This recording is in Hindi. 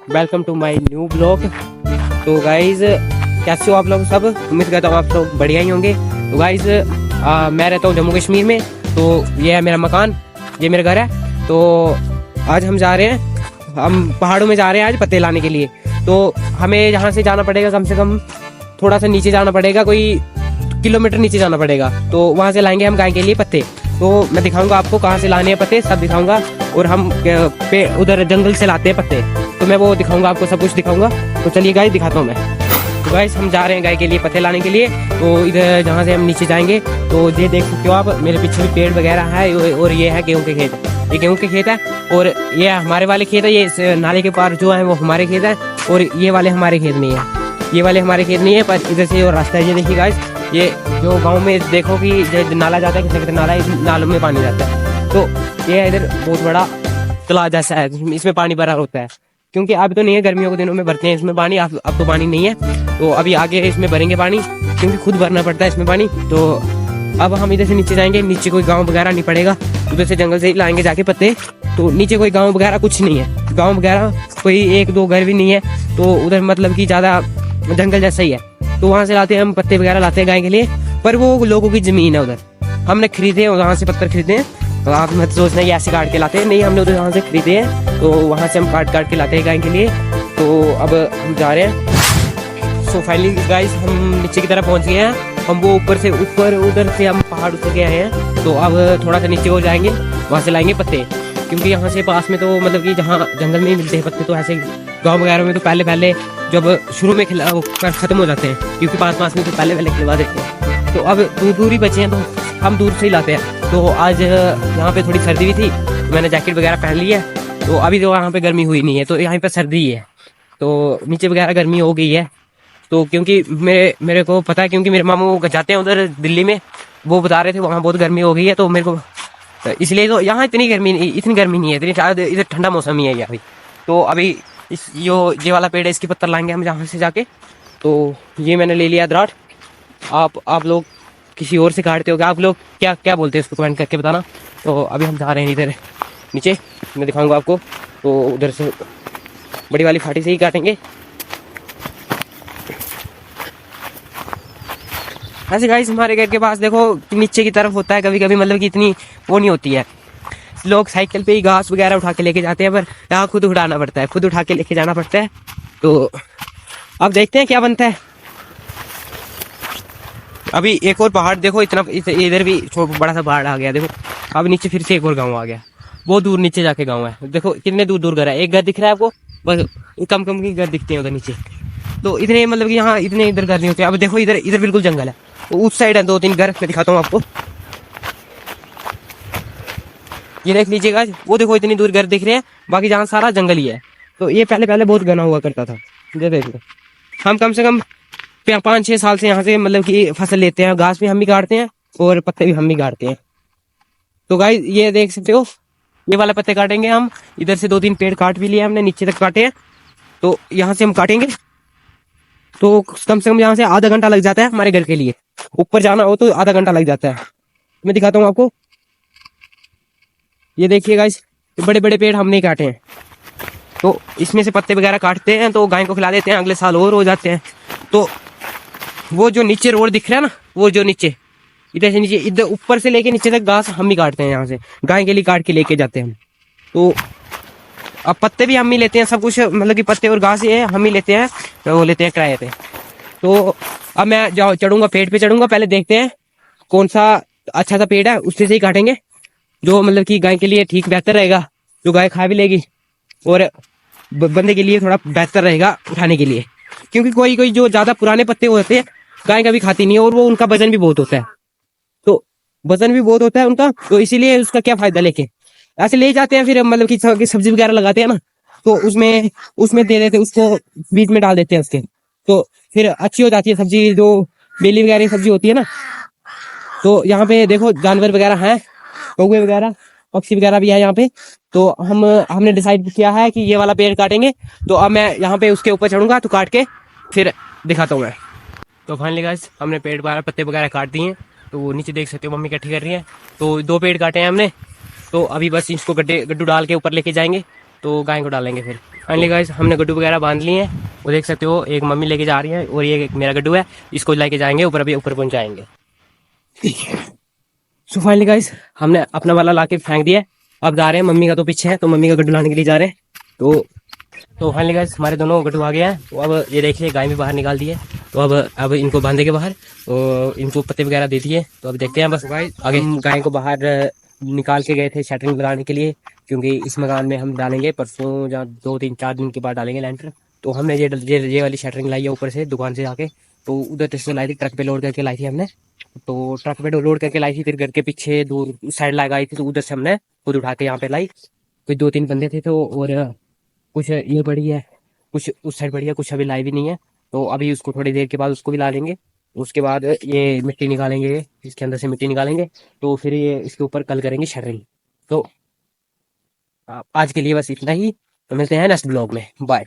Welcome to my new blog. तो गाइज कैसे हो आप लोग सब? उम्मीद करता हूँ आप लोग बढ़िया ही होंगे। तो गाइज मैं रहता हूँ जम्मू कश्मीर में। तो ये है मेरा मकान, ये मेरा घर है। तो आज हम जा रहे हैं, हम पहाड़ों में जा रहे हैं आज पत्ते लाने के लिए। तो हमें यहाँ से जाना पड़ेगा, कम से कम थोड़ा सा नीचे जाना पड़ेगा, कोई किलोमीटर नीचे जाना पड़ेगा। तो वहाँ से लाएंगे हम गाय के लिए पत्ते। तो मैं दिखाऊंगा आपको कहाँ से लाने हैं पत्ते, सब दिखाऊंगा। और हम उधर जंगल से लाते हैं पत्ते, तो मैं वो दिखाऊंगा आपको, सब कुछ दिखाऊंगा। तो चलिए गाइस दिखाता हूँ मैं। तो गाइस हम जा रहे हैं गाय के लिए पत्ते लाने के लिए। तो इधर जहाँ से हम नीचे जाएंगे, तो ये देख सकते हो आप, मेरे पीछे भी पेड़ वगैरह है। और ये है गेहूँ के खेत, ये गेहूँ के खेत है। और ये हमारे वाले खेत है, ये नाले के पार जो है वो हमारे खेत है। और ये वाले हमारे खेत नहीं है, ये वाले हमारे खेत नहीं है, पर इधर से और रास्ता है। ये देखिए गाइस, ये जो गांव में देखो कि नाला जाता है, कितने कितने नाला है, इस नालों में पानी जाता है। तो ये इधर बहुत बड़ा तालाब जैसा है, इसमें पानी भरा होता है। क्योंकि अब तो नहीं है, गर्मियों के दिनों में भरते हैं इसमें पानी, अब तो पानी नहीं है। तो अभी आगे इसमें भरेंगे पानी, क्योंकि खुद भरना पड़ता है इसमें पानी। तो अब हम इधर से नीचे जाएंगे, नीचे कोई गाँव वगैरह नहीं पड़ेगा, उधर से जंगल से ही लाएंगे जाके पत्ते। तो नीचे कोई गाँव वगैरह कुछ नहीं है, गाँव वगैरह कोई एक दो घर भी नहीं है। तो उधर मतलब कि ज्यादा जंगल जैसा ही है। तो वहाँ से लाते हैं हम पत्ते वगैरह, लाते हैं गाय के लिए। पर वो लोगों की जमीन है, उधर हमने खरीदे हैं, वहाँ से पत्थर खरीदे हैं। तो आप मत सोचना कि ऐसे काट के लाते हैं, नहीं, हमने उधर वहाँ से खरीदे हैं। तो वहाँ से हम काट के लाते हैं गाय के लिए। तो अब हम जा रहे हैं। सो फाइनली गाइस हम नीचे की तरफ पहुँच गए हैं। हम वो ऊपर उधर से हम पहाड़ उतर के आए हैं। तो अब थोड़ा सा नीचे हो जाएंगे, वहाँ से लाएंगे पत्ते। क्योंकि यहाँ से पास में तो मतलब कि जहाँ जंगल में ही मिलते हैं पत्ते, तो ऐसे गाँव वगैरह में तो पहले जब शुरू में खत्म हो जाते हैं, क्योंकि पास में तो पहले खिलवा देते हैं। तो अब दूर ही बचे हैं, तो हम दूर से ही लाते हैं। तो आज यहाँ पे थोड़ी सर्दी भी थी, तो मैंने जैकेट वगैरह पहन ली है। तो अभी तो यहाँ पे गर्मी हुई नहीं है, तो यहाँ पे सर्दी ही है। तो नीचे वगैरह गर्मी हो गई है। तो क्योंकि मेरे को पता है, क्योंकि मेरे मामू जाते हैं उधर दिल्ली में, वो बता रहे थे वहाँ बहुत गर्मी हो गई है। तो मेरे को इसलिए तो यहाँ इतनी गर्मी नहीं है, इतनी शायद इधर ठंडा मौसम ही है अभी। तो अभी ये वाला पेड़ है, इसकी पत्तर लाएंगे हम जहाँ से जाके। तो ये मैंने ले लिया दराट। आप लोग किसी और से काटते हो क्या? आप लोग क्या बोलते हैं इसको, कमेंट करके बताना। तो अभी हम जा रहे हैं इधर नीचे, मैं दिखाऊंगा आपको। तो उधर से बड़ी वाली फाटी से ही काटेंगे। ऐसे गाइस हमारे घर के पास देखो नीचे की तरफ होता है कभी कभी, मतलब कि इतनी वो नहीं होती है। लोग साइकिल पे ही घास वगैरह उठा के लेके जाते हैं, पर यहाँ खुद उठाना पड़ता है, खुद उठा के लेके जाना पड़ता है। तो अब देखते हैं क्या बनता है। अभी एक और पहाड़ देखो, इधर भी बड़ा सा पहाड़ आ गया देखो। अब नीचे फिर से एक और गाँव आ गया, बहुत दूर नीचे जाके गाँव है। देखो कितने दूर घर है, एक घर दिख रहा है आपको, बस कम की घर दिखते हैं उधर नीचे। तो इतने मतलब कि यहाँ इतने इधर घर नहीं होते। अब देखो इधर बिल्कुल जंगल है, उस साइड है 2-3 घर, मैं दिखाता हूँ आपको। ये देख लीजिएगा, वो देखो इतनी दूर घर दिख रहे हैं, बाकी जहाँ सारा जंगल ही है। तो ये पहले बहुत घना हुआ करता था। ये देख लो, हम कम से कम 5-6 साल से यहाँ से मतलब कि फसल लेते हैं, घास भी हम ही काटते हैं और पत्ते भी हम ही काटते हैं। तो गाइस ये देख सकते हो, ये वाला पत्ते काटेंगे हम। इधर से 2-3 पेड़ काट भी लिए हमने, नीचे तक काटे हैं। तो यहाँ से हम काटेंगे, तो कम से कम यहाँ से आधा घंटा लग जाता है हमारे घर के लिए। ऊपर जाना हो तो आधा घंटा लग जाता है। मैं दिखाता हूँ आपको, ये देखिए गाइस, बड़े बड़े पेड़ हमने काटे हैं। तो इसमें से पत्ते वगैरह काटते हैं, तो गाय को खिला देते हैं, अगले साल और हो जाते हैं। तो वो जो नीचे रोड दिख रहा है ना, वो जो नीचे इधर से नीचे, इधर ऊपर से लेके नीचे तक घास हम ही काटते हैं, यहाँ से गाय के लिए काट के लेके जाते हैं हम। तो अब पत्ते भी हम ही लेते हैं, सब कुछ मतलब कि पत्ते और घास ये हम ही लेते हैं, वो लेते हैं किराए पे। तो अब मैं चढ़ूंगा, पेड़ पे चढ़ूंगा, पहले देखते हैं कौन सा अच्छा सा पेड़ है, उससे से ही काटेंगे, जो मतलब कि गाय के लिए ठीक बेहतर रहेगा, जो गाय खा भी लेगी, और बंदे के लिए थोड़ा बेहतर रहेगा उठाने के लिए। क्योंकि कोई जो ज्यादा पुराने पत्ते होते हैं गाय कभी खाती नहीं है, और वो उनका वजन भी बहुत होता है। तो वजन भी बहुत होता है उनका, तो इसीलिए उसका क्या फायदा लेके ऐसे ले जाते हैं। फिर मतलब कि सब्जी वगैरह लगाते हैं ना, तो उसमें दे देते, उसको बीज में डाल देते हैं उसके। तो फिर अच्छी हो जाती है सब्जी, जो बेली वगैरह सब्जी होती है ना। तो यहाँ पे देखो जानवर वगैरह हैं, कौवे वगैरह, पक्षी वगैरह भी है यहाँ पे। तो हमने डिसाइड किया है कि ये वाला पेड़ काटेंगे। तो अब मैं यहाँ पे उसके ऊपर चढ़ूंगा, तो काट के फिर दिखाता हूँ मैं। तो फाइनली गाइस हमने पेड़ वगैरह पत्ते वगैरह काट दिए हैं। तो वो नीचे देख सकते हो मम्मी इकट्ठी कर रही है। तो 2 पेड़ काटे हैं हमने। तो अभी बस इसको गड्ढू डाल के ऊपर लेके जाएंगे, तो गाय को डालेंगे फिर। फाइनली गाइस हमने गड्ढू वगैरह बांध लिए हैं, वो देख सकते हो, एक मम्मी लेके जा रही है और ये एक मेरा गड्ढू है, इसको लेके जाएंगे ऊपर, अभी ऊपर पहुंचाएंगे। ठीक है। सो फाइनली गाइस हमने अपना वाला लाके फेंक दिया है, अब जा रहे हैं, मम्मी का तो पीछे है तो मम्मी का गड्ढू लाने के लिए जा रहे हैं। तो फाइनली गाइस हमारे दोनों गड्ढू आ गए हैं, तो अब ये देखिए गाय भी बाहर निकाल दी है, तो अब इनको बांधेंगे बाहर, तो इनको पत्ते वगैरह दे दिए, तो अब देखते हैं बस गाइस आगे। हम गाय को बाहर निकाल के गए थे शटरिंग लगाने के लिए, क्योंकि इस मकान में हम डालेंगे परसों या 2 3 4 दिन के बाद डालेंगे लेंटर। तो हमने ये वाली शटरिंग लाई है ऊपर से दुकान से आके, तो उधर से लाई थी, ट्रक पे लोड करके लाई थी हमने, तो ट्रक पे लोड करके लाई थी, फिर घर के पीछे दूर साइड लगाई थी, तो उधर से हमने खुद उठा के यहाँ पे लाई। कोई 2 3 बंदे थे, तो और कुछ ये बड़ी है, कुछ उस साइड बड़ी है, कुछ अभी लाई भी नहीं है, तो अभी उसको थोड़ी देर के बाद उसको भी ला लेंगे। उसके बाद ये मिट्टी निकालेंगे, इसके अंदर से मिट्टी निकालेंगे, तो फिर ये इसके ऊपर कल करेंगे शटरिंग। तो आज के लिए बस इतना ही, तो मिलते हैं नेक्स्ट ब्लॉग में, बाय।